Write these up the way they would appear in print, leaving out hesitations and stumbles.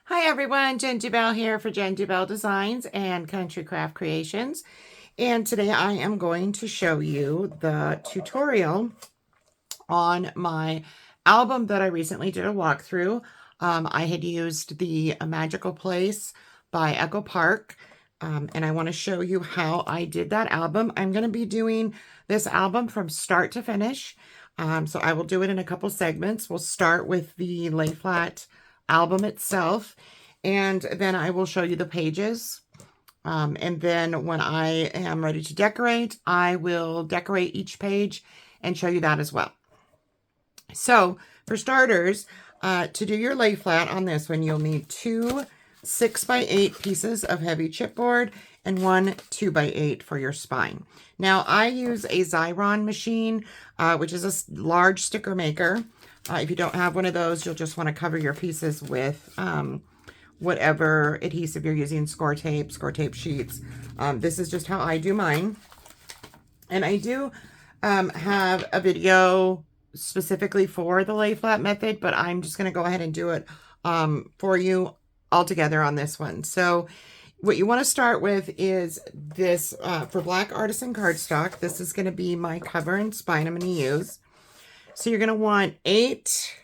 Hi everyone, Jen Dubell here for Jen Dubell Designs and Country Craft Creations. And today I am going to show you the tutorial on my album that I recently did a walkthrough. I had used the Magical Place by Echo Park, and I want to show you how I did that album. I'm going to be doing this album from start to finish, so I will do it in a couple segments. We'll start with the lay flat album itself, and then I will show you the pages. And then when I am ready to decorate, I will decorate each page and show you that as well. So for starters, to do your lay flat on this one, you'll need 2 6x8 pieces of heavy chipboard and 1 2x8 for your spine. Now I use a Xyron machine, which is a large sticker maker. If you don't have one of those, you'll just want to cover your pieces with whatever adhesive you're using, Scoretape Sheets. This is just how I do mine. And I do have a video specifically for the lay flat method, but I'm just going to go ahead and do it for you all together on this one. So what you want to start with is this, for black Artisan cardstock, this is going to be my cover and spine I'm going to use. So you're going to want 8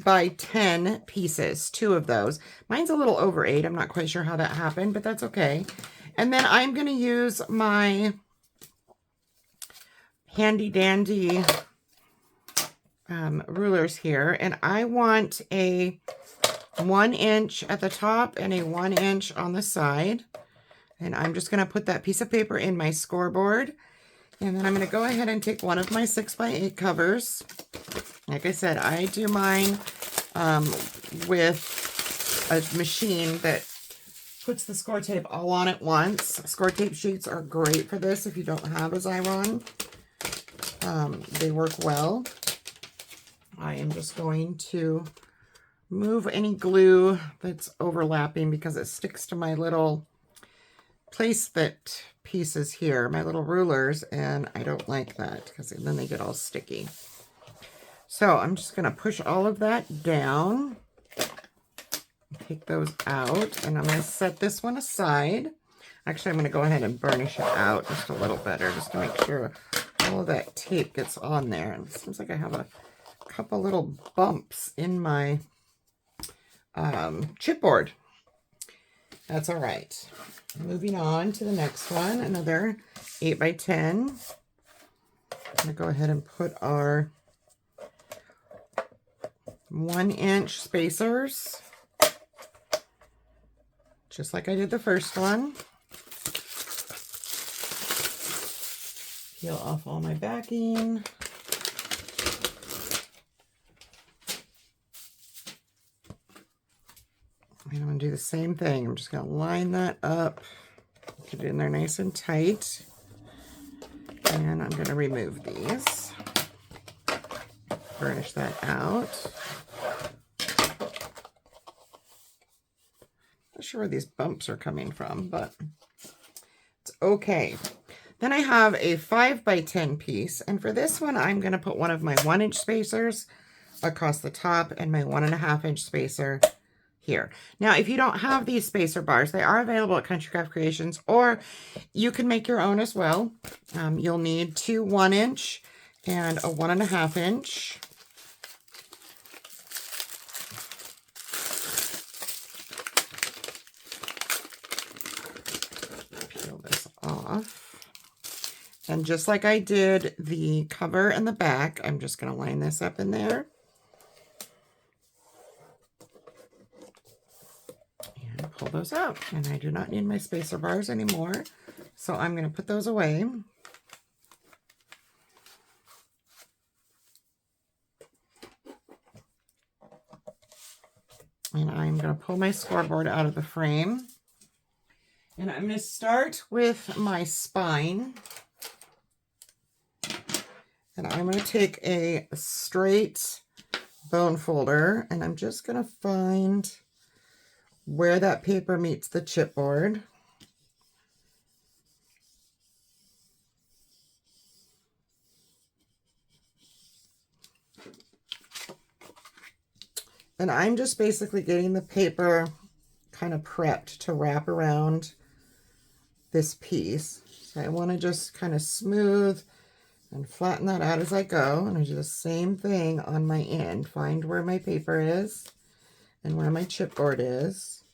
by 10 pieces, 2 of those. Mine's a little over 8. I'm not quite sure how that happened, but that's okay. And then I'm going to use my handy dandy rulers here, and I want a 1 inch at the top and a 1 inch on the side. And I'm just going to put that piece of paper in my scoreboard. And then I'm going to go ahead and take one of my 6x8 covers. Like I said, I do mine with a machine that puts the Scoretape all on at once. Scoretape sheets are great for this if you don't have a Xyron. They work well. I am just going to move any glue that's overlapping because it sticks to my little place that pieces here, my little rulers, and I don't like that because then they get all sticky. So I'm just going to push all of that down, take those out, and I'm going to set this one aside. Actually, I'm going to go ahead and burnish it out just a little better, just to make sure all of that tape gets on there. And it seems like I have a couple little bumps in my chipboard. That's all right. Moving on to the next one, another 8 by 10. I'm going to go ahead and put our 1 inch spacers, just like I did the first one. Peel off all my backing. And I'm going to do the same thing. I'm just going to line that up, get it in there nice and tight. And I'm going to remove these, burnish that out. Not sure where these bumps are coming from, but it's okay. Then I have a 5 by 10 piece, and for this one I'm going to put one of my 1 inch spacers across the top and my 1.5 inch spacer here. Now, if you don't have these spacer bars, they are available at Country Craft Creations, or you can make your own as well. You'll need 2 1 inch and a 1.5 inch. Peel this off. And just like I did the cover and the back, I'm just going to line this up in there. Pull those out, and I do not need my spacer bars anymore, so I'm going to put those away. And I'm going to pull my scoreboard out of the frame, and I'm going to start with my spine, and I'm going to take a straight bone folder, and I'm just going to find where that paper meets the chipboard. And I'm just basically getting the paper kind of prepped to wrap around this piece. So I want to just kind of smooth and flatten that out as I go. And I do the same thing on my end. Find where my paper is and where my chipboard is.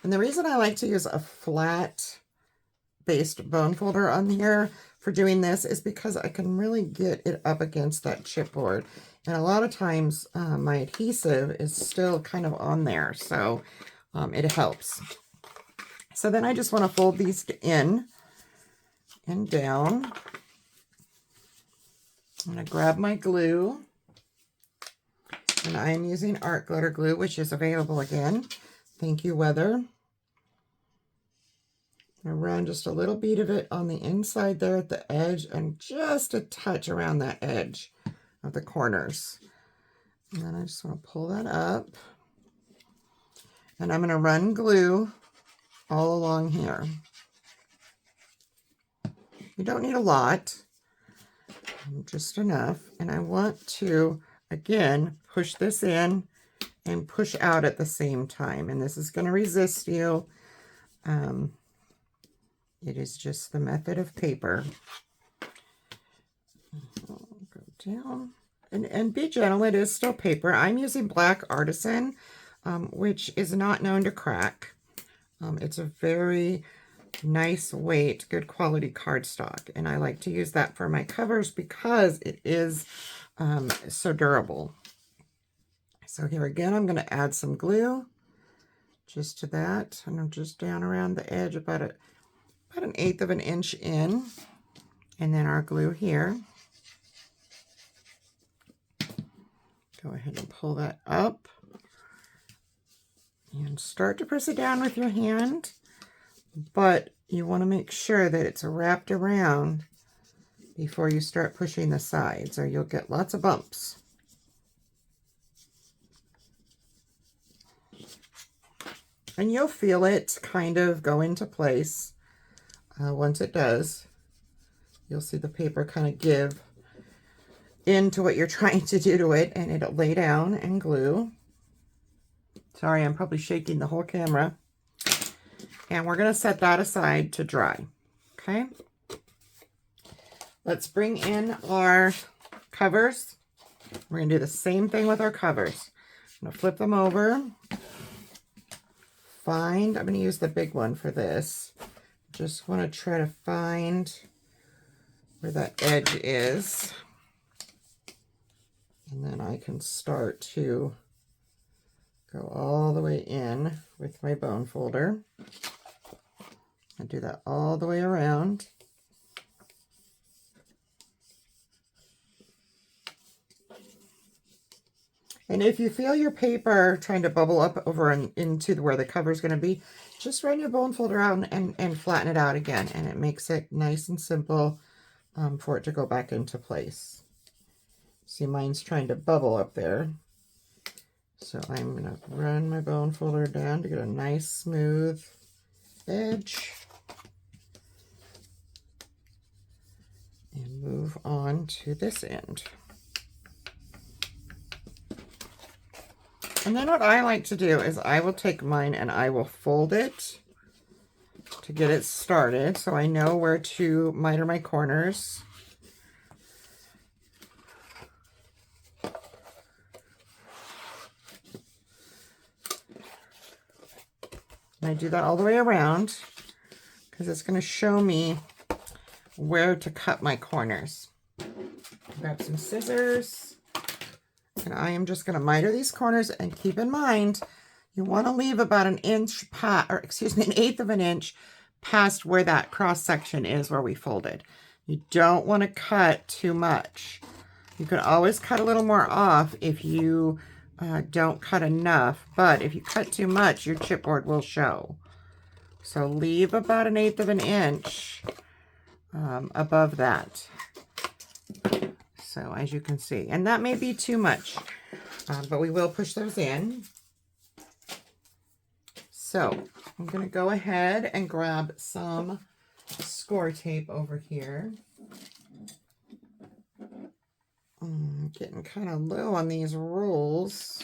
And the reason I like to use a flat based bone folder on here for doing this is because I can really get it up against that chipboard. And a lot of times my adhesive is still kind of on there, so it helps. So then I just want to fold these in and down. I'm going to grab my glue, and I am using art glitter glue, which is available again. Thank you, Weather. I run just a little bead of it on the inside there at the edge and just a touch around that edge of the corners. And then I just want to pull that up. And I'm going to run glue all along here. You don't need a lot, just enough. And I want to, again, push this in and push out at the same time. And this is going to resist you. It is just the method of paper. I'll go down. And be gentle, it is still paper. I'm using black Artisan, which is not known to crack. It's a very nice weight, good quality cardstock. And I like to use that for my covers because it is so durable. So here again, I'm going to add some glue just to that. And I'm just down around the edge about an 1/8 of an inch in. And then our glue here. Go ahead and pull that up. And start to press it down with your hand. But you want to make sure that it's wrapped around before you start pushing the sides, or you'll get lots of bumps. And you'll feel it kind of go into place. Once it does, you'll see the paper kind of give into what you're trying to do to it, and it'll lay down and glue. Sorry, I'm probably shaking the whole camera. And we're going to set that aside to dry. Okay. Let's bring in our covers. We're going to do the same thing with our covers. I'm going to flip them over. I'm going to use the big one for this. Just want to try to find where that edge is. And then I can start to go all the way in with my bone folder. I do that all the way around. And if you feel your paper trying to bubble up over into where the cover is going to be, just run your bone folder out and flatten it out again. And it makes it nice and simple for it to go back into place. See, mine's trying to bubble up there. So I'm going to run my bone folder down to get a nice smooth edge. And move on to this end. And then what I like to do is I will take mine and I will fold it to get it started, so I know where to miter my corners. And I do that all the way around because it's going to show me where to cut my corners. Grab some scissors. And I am just going to miter these corners, and keep in mind, you want to leave about an 1/8 of an inch past where that cross section is where we folded. You don't want to cut too much. You can always cut a little more off if you don't cut enough, but if you cut too much, your chipboard will show. So leave about 1/8 of an inch above that. So as you can see, and that may be too much, but we will push those in. So I'm going to go ahead and grab some Scoretape over here. Getting kind of low on these rolls.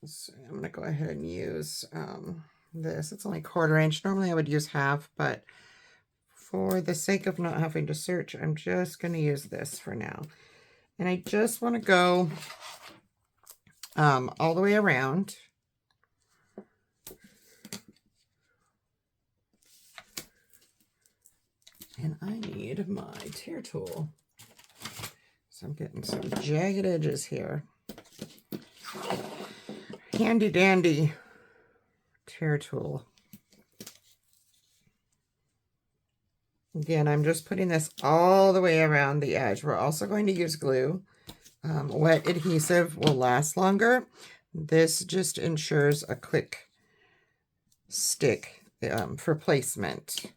So I'm going to go ahead and use this. It's only 1/4 inch. Normally I would use half, but for the sake of not having to search, I'm just going to use this for now. And I just want to go all the way around. And I need my tear tool. So I'm getting some jagged edges here. Handy dandy tear tool. Again, I'm just putting this all the way around the edge. We're also going to use glue. Wet adhesive will last longer. This just ensures a quick stick for placement.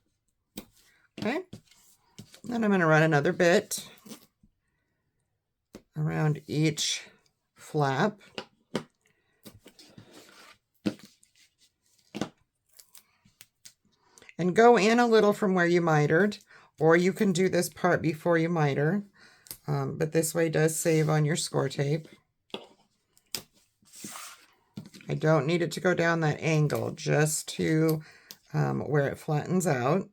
Okay, then I'm going to run another bit around each flap. And go in a little from where you mitered, or you can do this part before you miter, but this way does save on your score tape. I don't need it to go down that angle, just to where it flattens out.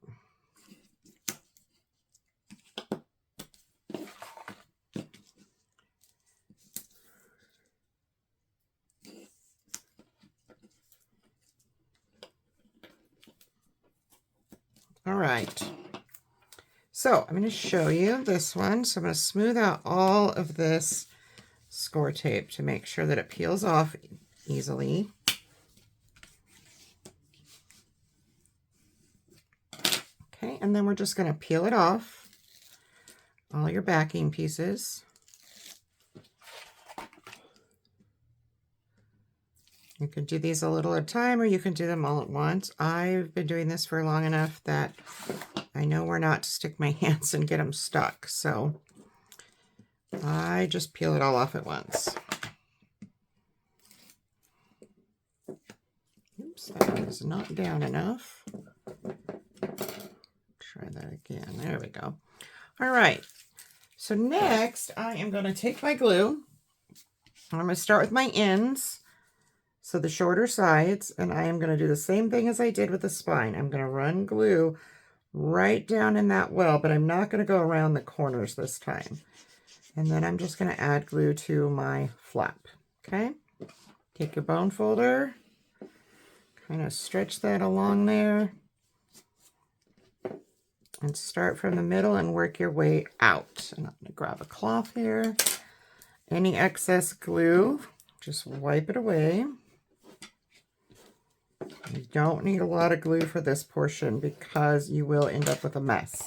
All right, so I'm going to show you this one. So I'm going to smooth out all of this score tape to make sure that it peels off easily. Okay, and then we're just going to peel it off, all your backing pieces. You can do these a little at a time, or you can do them all at once. I've been doing this for long enough that I know where not to stick my hands and get them stuck. So I just peel it all off at once. Oops, that was not down enough. Try that again. There we go. All right. So next, I am going to take my glue. I'm going to start with my ends. So the shorter sides, and I am going to do the same thing as I did with the spine. I'm going to run glue right down in that well, but I'm not going to go around the corners this time. And then I'm just going to add glue to my flap. Okay, take your bone folder, kind of stretch that along there, and start from the middle and work your way out. And I'm going to grab a cloth here. Any excess glue, just wipe it away. You don't need a lot of glue for this portion because you will end up with a mess.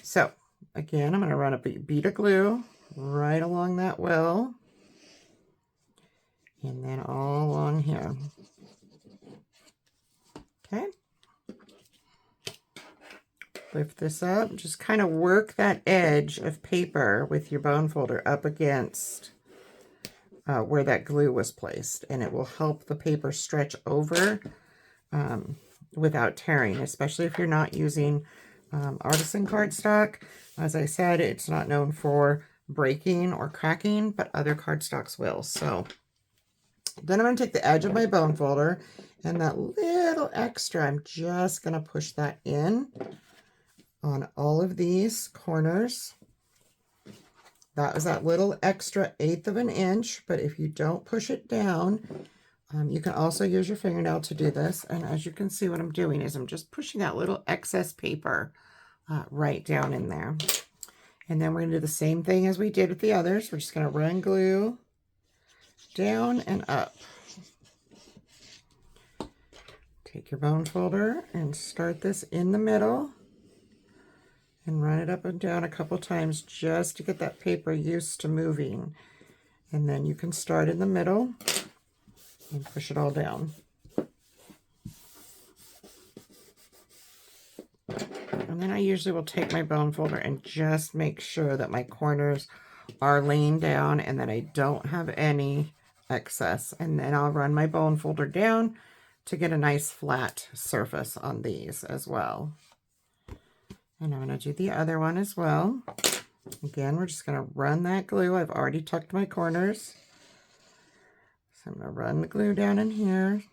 So again, I'm going to run a bead of glue right along that well, and then all along here. Okay. Lift this up, just kind of work that edge of paper with your bone folder up against where that glue was placed, and it will help the paper stretch over without tearing, especially if you're not using Artisan cardstock. As I said, it's not known for breaking or cracking, but other cardstocks will. So then I'm going to take the edge of my bone folder, and that little extra, I'm just going to push that in on all of these corners. That was that little extra 1/8 of an inch, but if you don't push it down, you can also use your fingernail to do this. And as you can see, what I'm doing is I'm just pushing that little excess paper right down in there. And then we're going to do the same thing as we did with the others. We're just going to run glue down and up. Take your bone folder and start this in the middle. And run it up and down a couple times just to get that paper used to moving. And then you can start in the middle and push it all down. And then I usually will take my bone folder and just make sure that my corners are laying down and that I don't have any excess. And then I'll run my bone folder down, to get a nice flat surface on these as well. And I'm going to do the other one as well. Again, we're just going to run that glue. I've already tucked my corners. So I'm going to run the glue down in here.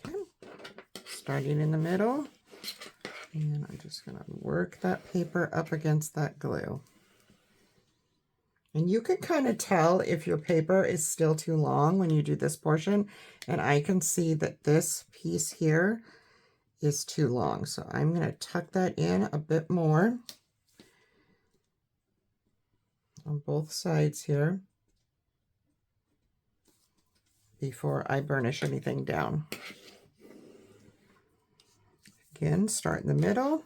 Okay. Starting in the middle. And I'm just going to work that paper up against that glue. And you can kind of tell if your paper is still too long when you do this portion. And I can see that this piece here is too long. So I'm going to tuck that in a bit more on both sides here before I burnish anything down. Again, start in the middle.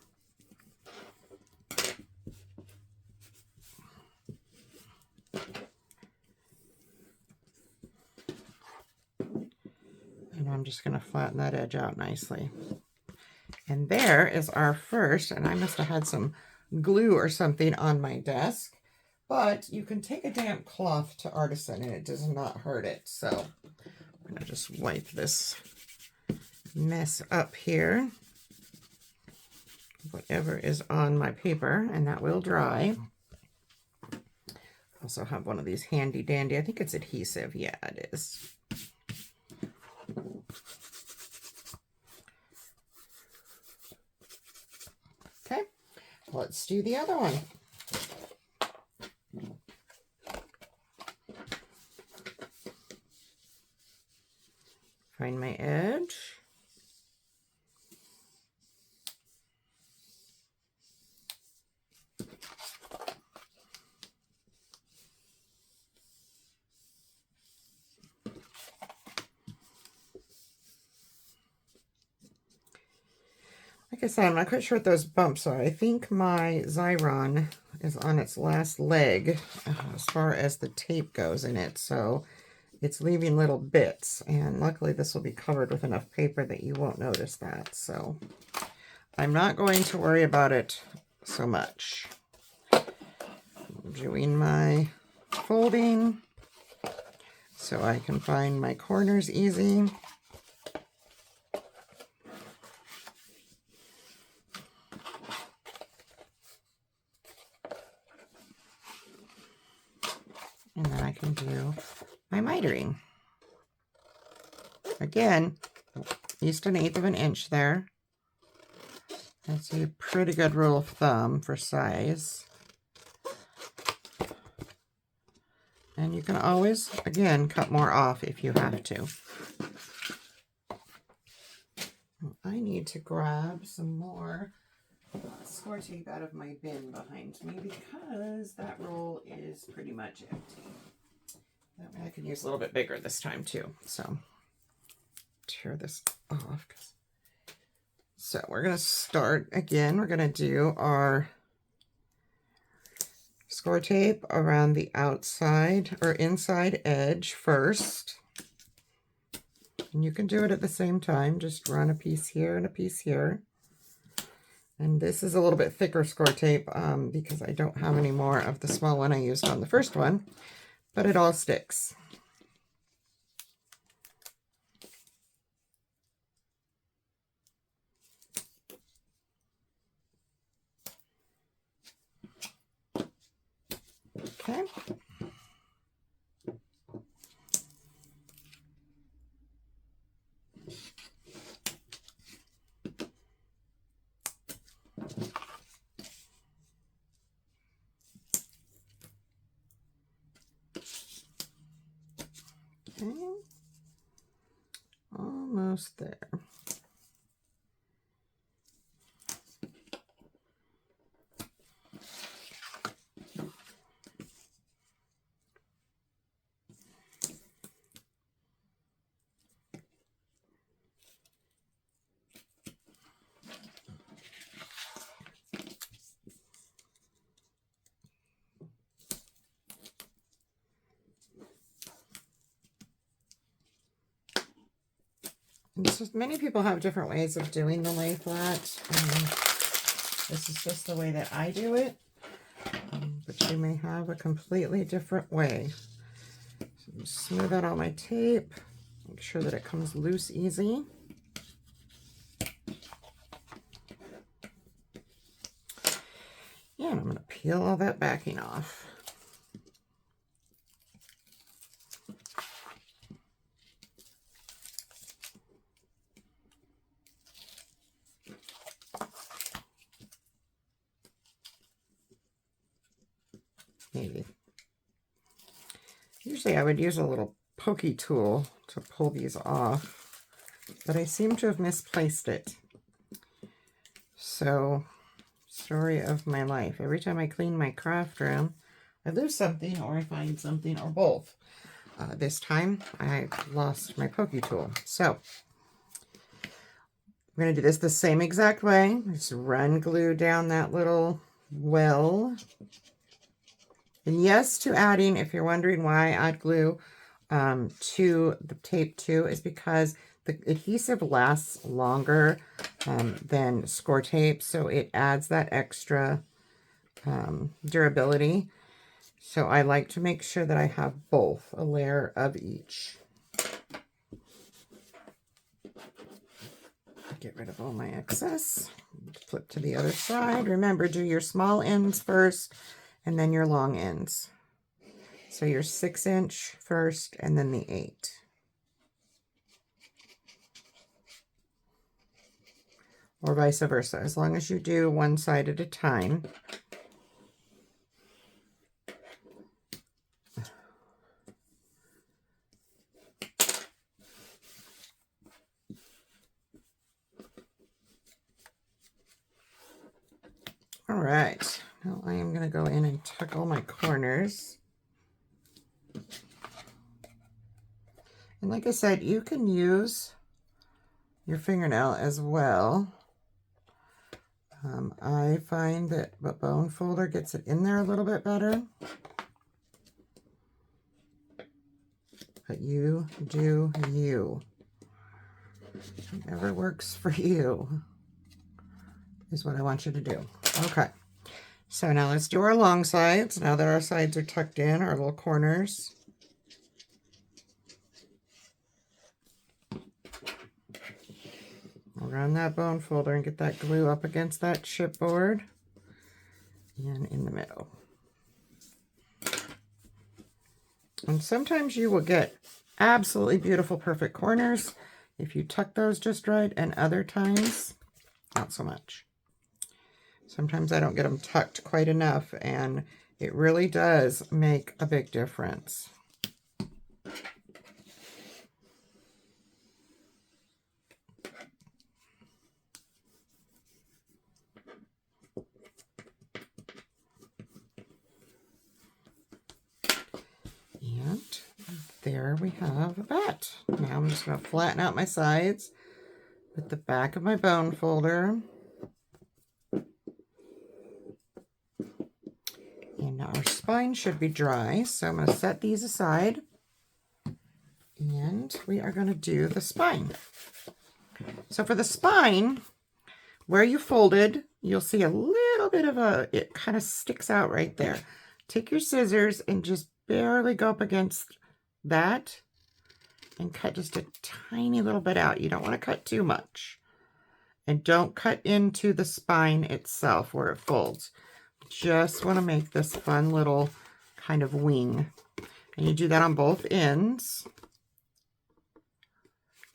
And I'm just going to flatten that edge out nicely. And there is our first, and I must have had some glue or something on my desk, but you can take a damp cloth to Artisan and it does not hurt it. So I'm going to just wipe this mess up here, whatever is on my paper, and that will dry. Also have one of these handy dandy, I think it's adhesive. Yeah, it is. Okay, let's do the other one. Find my edge. Like I said, I'm not quite sure what those bumps are. I think my Xyron is on its last leg as far as the tape goes in it, so it's leaving little bits, and luckily this will be covered with enough paper that you won't notice that, so I'm not going to worry about it so much. I'm doing my folding so I can find my corners easy. And then I can do my mitering. Again, at least 1/8 of an inch there. That's a pretty good rule of thumb for size. And you can always, again, cut more off if you have to. I need to grab some more Scoretape out of my bin behind me because that roll is pretty much empty. That way I can use a little bit bigger this time too. So tear this off. So we're going to start again. We're going to do our Scoretape around the outside or inside edge first. And you can do it at the same time. Just run a piece here and a piece here. And this is a little bit thicker Scoretape because I don't have any more of the small one I used on the first one, but it all sticks. Okay. Okay, almost there. Just, many people have different ways of doing the lay flat. This is just the way that I do it, but you may have a completely different way. Smooth out all my tape. Make sure that it comes loose easy. And I'm going to peel all that backing off. Maybe. Usually I would use a little pokey tool to pull these off, but I seem to have misplaced it. So, story of my life. Every time I clean my craft room, I lose something or I find something or both. This time I lost my pokey tool. So, I'm going to do this the same exact way. Just run glue down that little well. And yes to adding, if you're wondering why I add glue to the tape too, is because the adhesive lasts longer than Scoretape, so it adds that extra durability. So I like to make sure that I have both, a layer of each. Get rid of all my excess. Flip to the other side. Remember, do your small ends first and then your long ends. So your 6-inch first and then the 8. Or vice versa, as long as you do one side at a time. All right, now I am going to go in and tuck all my corners. And like I said, you can use your fingernail as well. I find that a bone folder gets it in there a little bit better. But you do you. Whatever works for you is what I want you to do. Okay, so now let's do our long sides. Now that our sides are tucked in, our little corners. We'll run that bone folder and get that glue up against that chipboard and in the middle. And sometimes you will get absolutely beautiful, perfect corners if you tuck those just right, and other times, not so much. Sometimes I don't get them tucked quite enough, and it really does make a big difference. And there we have that. Now I'm just going to flatten out my sides with the back of my bone folder. And now our spine should be dry, so I'm going to set these aside. And we are going to do the spine. So for the spine, where you folded, you'll see a little bit of it kind of sticks out right there. Take your scissors and just barely go up against that and cut just a tiny little bit out. You don't want to cut too much. And don't cut into the spine itself where it folds. Just want to make this fun little kind of wing. And you do that on both ends.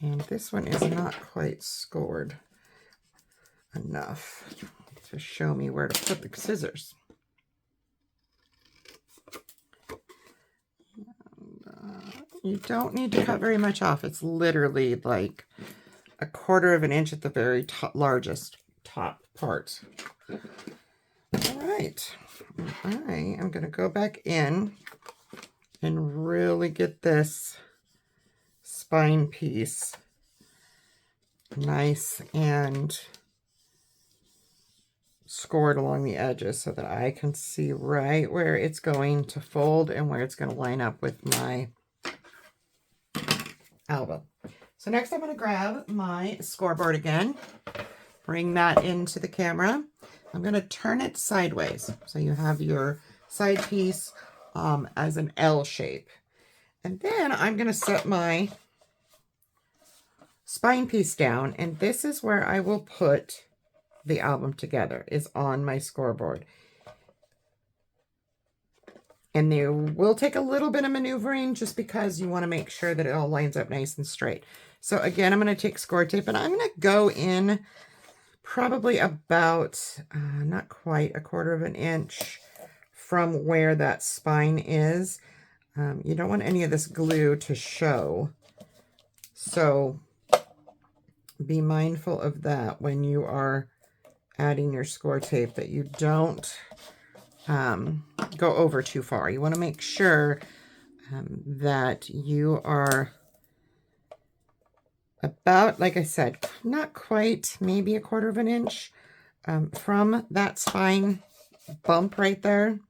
And this one is not quite scored enough to show me where to put the scissors. You don't need to cut very much off. It's literally like 1/4 of an inch at the very largest top part. All right, I am going to go back in and really get this spine piece nice and scored along the edges so that I can see right where it's going to fold and where it's going to line up with my album. So next I'm going to grab my scoreboard again, bring that into the camera. I'm going to turn it sideways so you have your side piece as an L shape. And then I'm going to set my spine piece down, and this is where I will put the album together, is on my scoreboard. And they will take a little bit of maneuvering just because you want to make sure that it all lines up nice and straight. So again, I'm going to take Scoretape and I'm going to go in probably about, not quite a 1/4 inch from where that spine is. You don't want any of this glue to show. So be mindful of that when you are adding your Scoretape, that you don't go over too far. You want to make sure that you are about, like I said, not quite, maybe a 1/4 inch from that spine bump right there.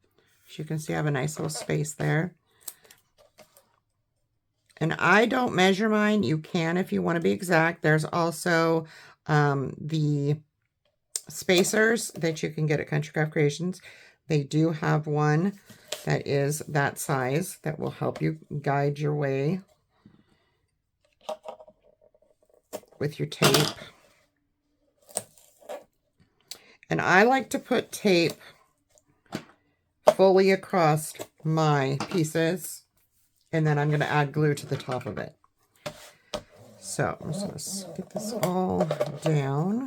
As you can see, I have a nice little space there. And I don't measure mine. You can if you want to be exact. There's also the spacers that you can get at Country Craft Creations. They do have one that is that size that will help you guide your way with your tape. And I like to put tape fully across my pieces, and then I'm going to add glue to the top of it. So I'm just going to get this all down.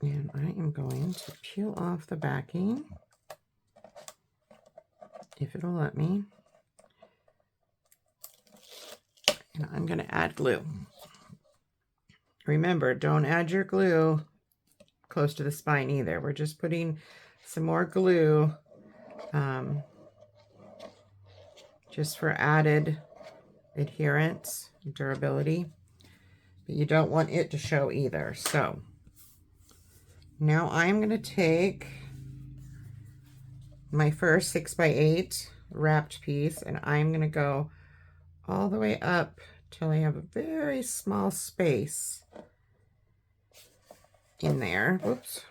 And I am going to peel off the backing, if it'll let me. And I'm going to add glue. Remember, don't add your glue close to the spine either. We're just putting some more glue just for added adherence, durability. But you don't want it to show either. So now I'm going to take my first 6x8 wrapped piece, and I'm going to go all the way up till I have a very small space in there. Whoops,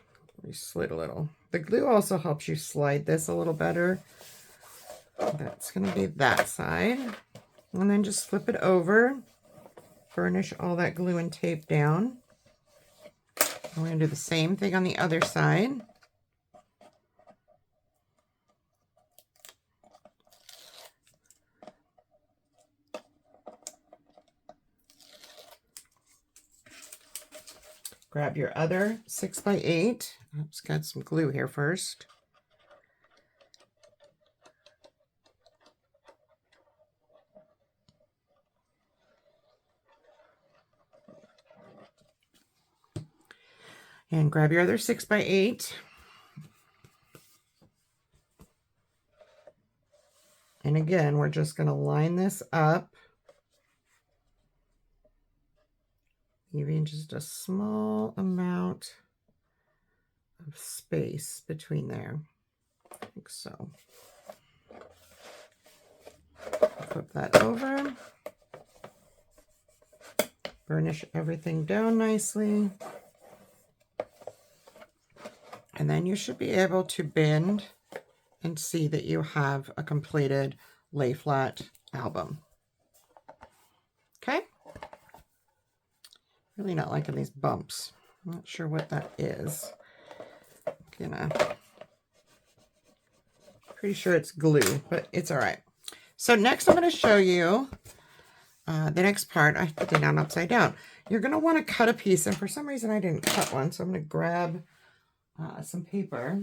we slid a little. The glue also helps you slide this a little better. That's going to be that side. And then just flip it over, burnish all that glue and tape down. We're going to do the same thing on the other side. Grab your other 6x8. Oops, got some glue here first. And grab your other 6x8. And again, we're just going to line this up, leaving just a small amount of space between there. Like so. Flip that over. Burnish everything down nicely. And then you should be able to bend and see that you have a completed lay flat album. Okay? Really not liking these bumps. I'm not sure what that is. Pretty sure it's glue, but it's all right. So next I'm going to show you the next part. I put it down upside down. You're going to want to cut a piece, and for some reason I didn't cut one, so I'm going to grab some paper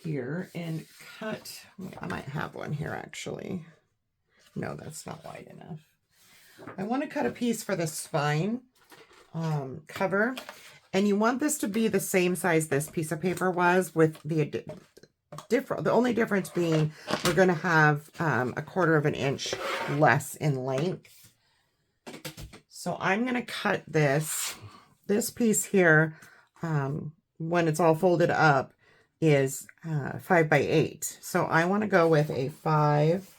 here and cut. I might have one here actually. No, that's not wide enough. I want to cut a piece for the spine cover, and you want this to be the same size this piece of paper was, with the only difference being we're going to have a 1/4 inch less in length. So I'm going to cut this piece here, when it's all folded up, is 5x8. So I want to go with a 5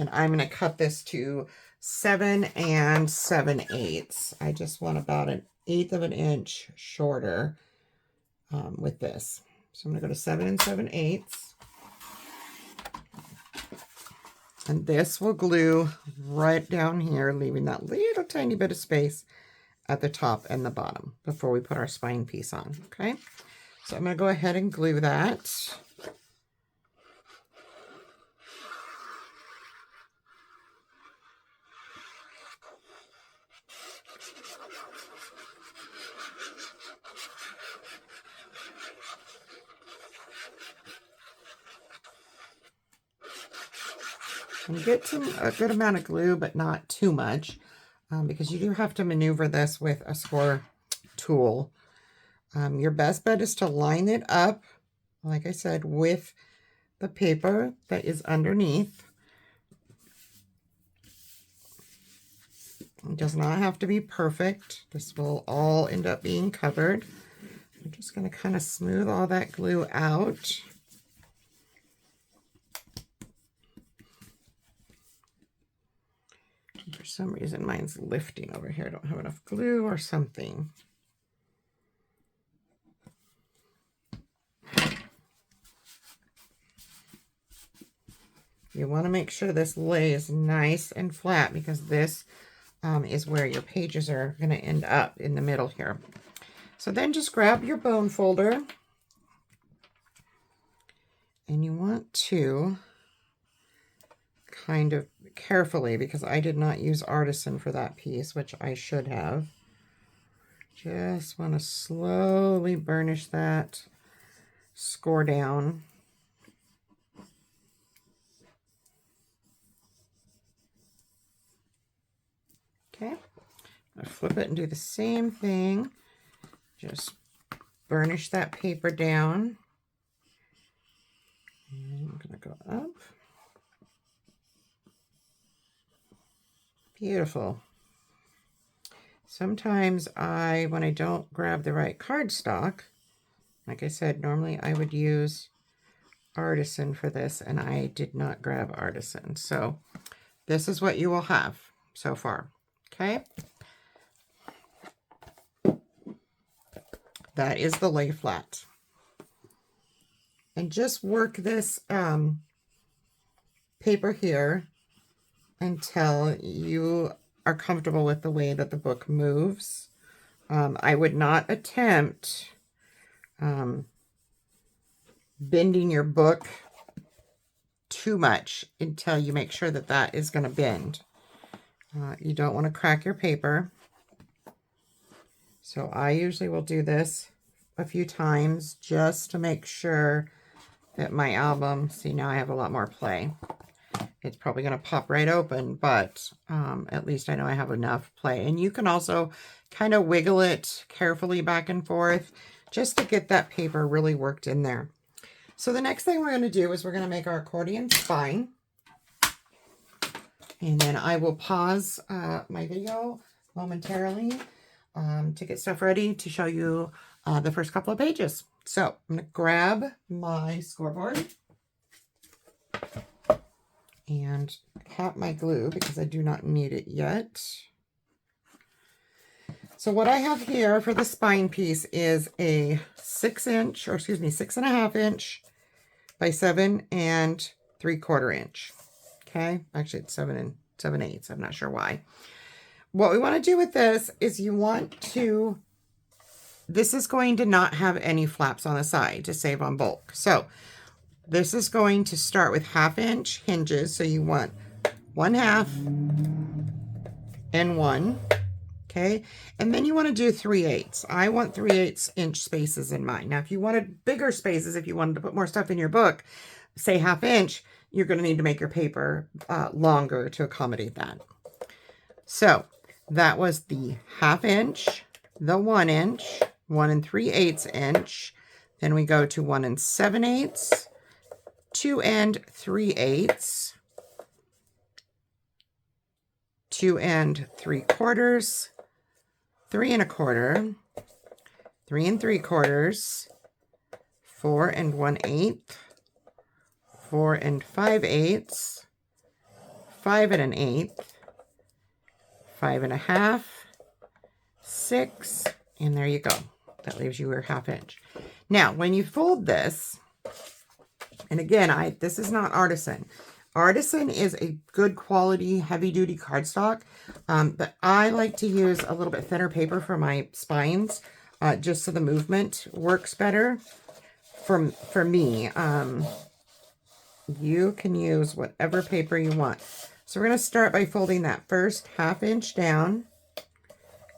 And I'm going to cut this to 7 7/8. I just want about 1/8 of an inch shorter with this. So I'm going to go to 7 7/8. And this will glue right down here, leaving that little tiny bit of space at the top and the bottom before we put our spine piece on, okay? So I'm going to go ahead and glue that. And get to a good amount of glue, but not too much, because you do have to maneuver this with a score tool. Your best bet is to line it up, like I said, with the paper that is underneath. It does not have to be perfect. This will all end up being covered. I'm just going to kind of smooth all that glue out. For some reason, mine's lifting over here. I don't have enough glue or something. You want to make sure this lays nice and flat, because this is where your pages are going to end up, in the middle here. So then just grab your bone folder, and you want to kind of carefully, because I did not use Artisan for that piece, which I should have. Just want to slowly burnish that score down. Okay, I'll flip it and do the same thing. Just burnish that paper down. And I'm going to go up. Beautiful. Sometimes when I don't grab the right cardstock, like I said, normally I would use Artisan for this, and I did not grab Artisan. So this is what you will have so far. Okay. That is the lay flat. And just work this paper here until you are comfortable with the way that the book moves. I would not attempt bending your book too much until you make sure that that is going to bend. You don't want to crack your paper. So I usually will do this a few times just to make sure that my album, see, now I have a lot more play. It's probably going to pop right open, but at least I know I have enough play. And you can also kind of wiggle it carefully back and forth just to get that paper really worked in there. So the next thing we're going to do is we're going to make our accordion spine. And then I will pause my video momentarily to get stuff ready to show you the first couple of pages. So I'm going to grab my scoreboard and cap my glue because I do not need it yet. So what I have here for the spine piece is a 6.5 inch by 7 3/4 inch. Okay, actually it's 7 7/8. I'm not sure why. What we want to do with this is this is going to not have any flaps on the side to save on bulk. So this is going to start with 1/2 inch hinges. So you want 1/2 and 1. Okay. And then you want to do 3/8. I want 3/8 inch spaces in mine. Now, if you wanted bigger spaces, if you wanted to put more stuff in your book, say 1/2 inch, you're going to need to make your paper longer to accommodate that. So that was the 1/2 inch, the 1 inch, 1 3/8 inch. Then we go to 1 7/8, 2 3/8, 2 3/4, 3 1/4, 3 3/4, 4 1/8, 4 5/8, 5 1/8, 5 1/2, 6, and there you go. That leaves you your 1/2 inch. Now, when you fold this, and again, this is not Artisan. Artisan is a good quality, heavy-duty cardstock, but I like to use a little bit thinner paper for my spines, just so the movement works better for me. You can use whatever paper you want. So we're going to start by folding that first 1/2 inch down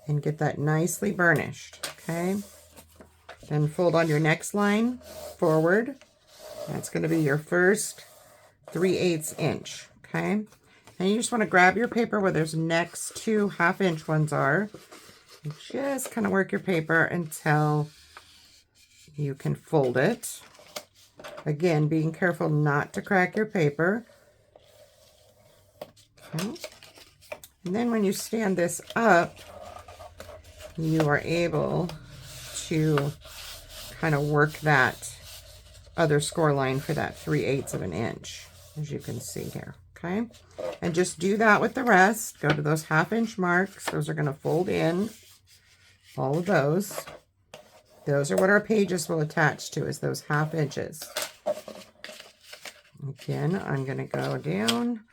and get that nicely burnished, okay? Then fold on your next line forward. That's going to be your first 3/8 inch, okay? And you just want to grab your paper where those next two 1/2 inch ones are, and just kind of work your paper until you can fold it. Again, being careful not to crack your paper. Okay. And then when you stand this up, you are able to kind of work that other score line for that 3/8 of an inch, as you can see here, okay? And just do that with the rest. Go to those 1/2 inch marks. Those are going to fold in, all of those. Those are what our pages will attach to, is those 1/2 inches. Again, I'm going to go down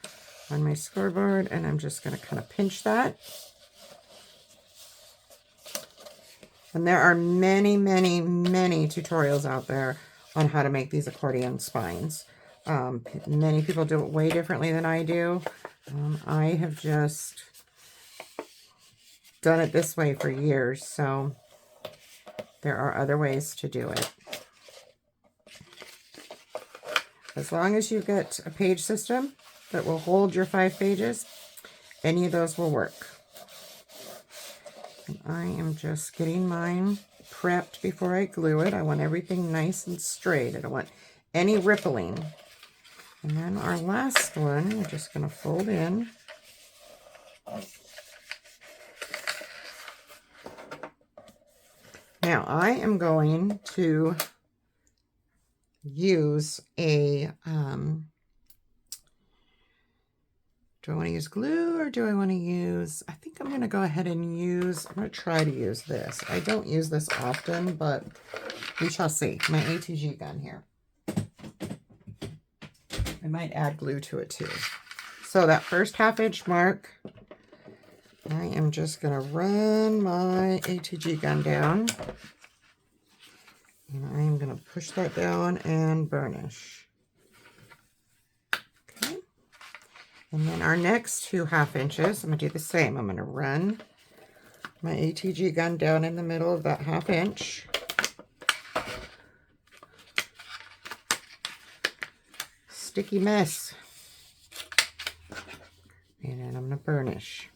on my scoreboard, and I'm just going to kind of pinch that. And there are many, many, many tutorials out there on how to make these accordion spines. Many people do it way differently than I do. I have just done it this way for years, so there are other ways to do it. As long as you get a page system that will hold your 5 pages, any of those will work. And I am just getting mine prepped before I glue it. I want everything nice and straight. I don't want any rippling. And then our last one, we're just going to fold in. Now, I am going to use a, do I want to use glue or do I want to use, I think I'm going to go ahead and use, I'm going to try to use this. I don't use this often, but we shall see. My ATG gun here. I might add glue to it too. So that first 1/2 inch mark, I am just going to run my ATG gun down. And I am going to push that down and burnish. Okay. And then our next 2 1/2 inches, I'm going to do the same. I'm going to run my ATG gun down in the middle of that 1/2 inch. Sticky mess. And then I'm going to burnish.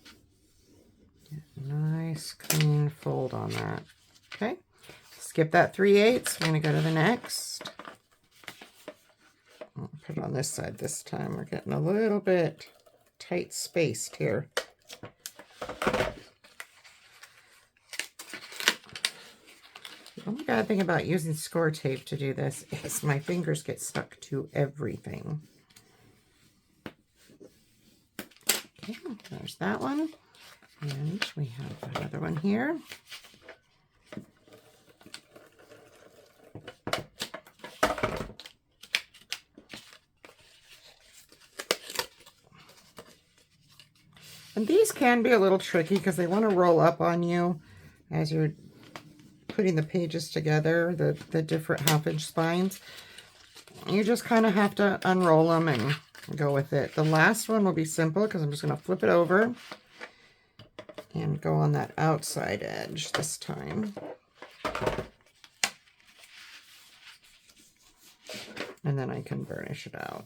Get a nice clean fold on that. Okay. Skip that 3/8. I'm going to go to the next. I'll put it on this side this time. We're getting a little bit tight spaced here. The only bad thing about using Scoretape to do this is my fingers get stuck to everything. Okay, there's that one. And we have another one here. And these can be a little tricky because they want to roll up on you as you're putting the pages together, the different 1/2 inch spines. You just kind of have to unroll them and go with it. The last one will be simple because I'm just going to flip it over and go on that outside edge this time. And then I can burnish it out.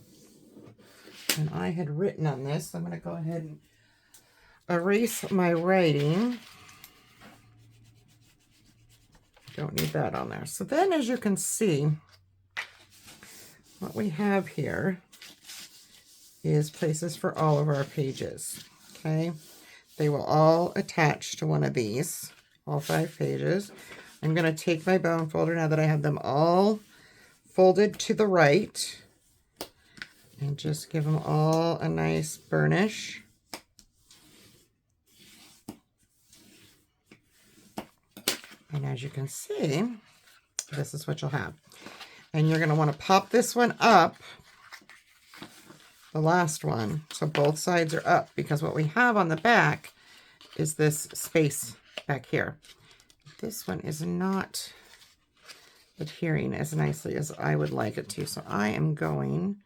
And I had written on this, so I'm going to go ahead and erase my writing. Don't need that on there. So then, as you can see, what we have here is places for all of our pages. Okay, they will all attach to one of these, all 5 pages. I'm going to take my bone folder now that I have them all folded to the right, and just give them all a nice burnish. And as you can see, this is what you'll have. And you're going to want to pop this one up, the last one, so both sides are up, because what we have on the back is this space back here. This one is not adhering as nicely as I would like it to, so I am going,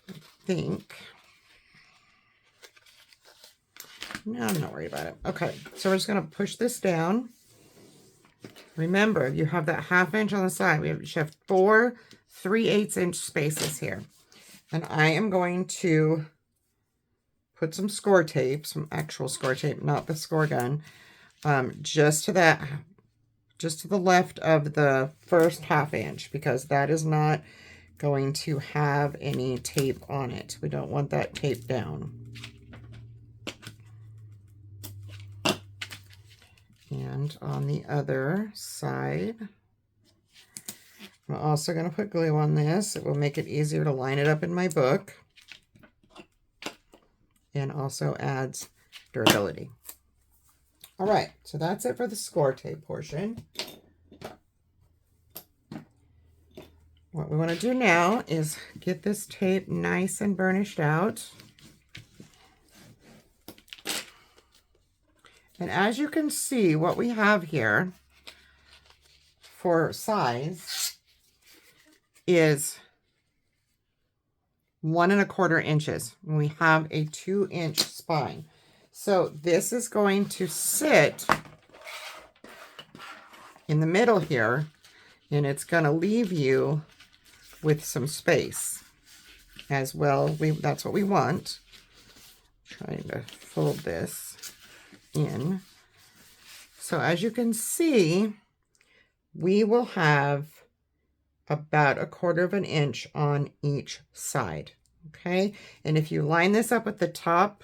I think, no, I'm not worried about it. Okay, so we're just going to push this down. Remember, you have that 1/2 inch on the side. You should have 4 3/8 inch spaces here. And I am going to put some score tape, some actual score tape, not the score gun, just to the left of the first 1/2 inch, because that is not going to have any tape on it. We don't want that tape down. And on the other side, I'm also going to put glue on this. It will make it easier to line it up in my book, and also adds durability. All right, so that's it for the score tape portion. What we want to do now is get this tape nice and burnished out. And as you can see, what we have here for size is 1 1/4 inches. And we have a 2-inch spine. So this is going to sit in the middle here, and it's going to leave you with some space as well. That's what we want. Trying to fold this in. So as you can see, we will have about 1/4 inch on each side. Okay, and if you line this up with the top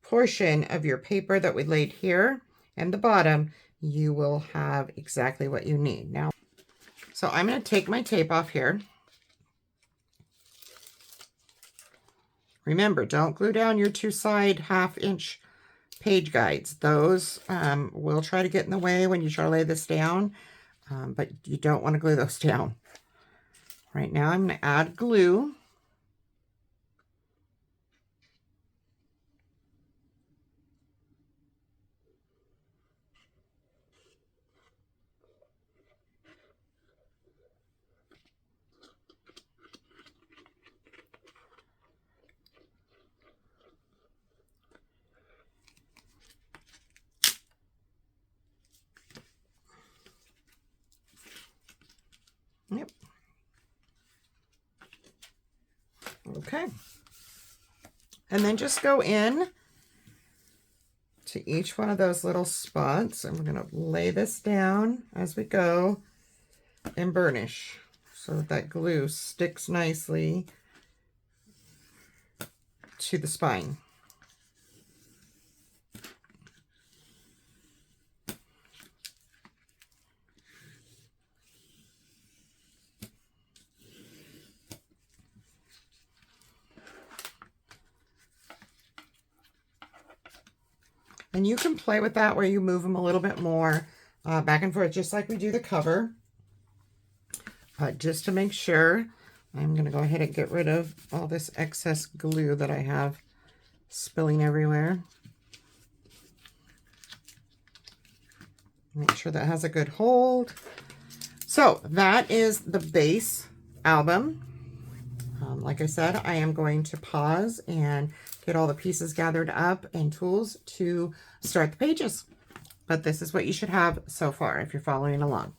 portion of your paper that we laid here and the bottom, you will have exactly what you need. Now, so I'm going to take my tape off here. Remember, don't glue down your 2 side 1/2 inch page guides. Those will try to get in the way when you try to lay this down, but you don't want to glue those down. Right now I'm going to add glue. Yep. Okay. And then just go in to each one of those little spots, and we're going to lay this down as we go and burnish so that glue sticks nicely to the spine. And you can play with that where you move them a little bit more back and forth, just like we do the cover. Just to make sure, I'm going to go ahead and get rid of all this excess glue that I have spilling everywhere. Make sure that has a good hold. So that is the base album. Like I said, I am going to pause and get all the pieces gathered up and tools to start the pages. But this is what you should have so far if you're following along.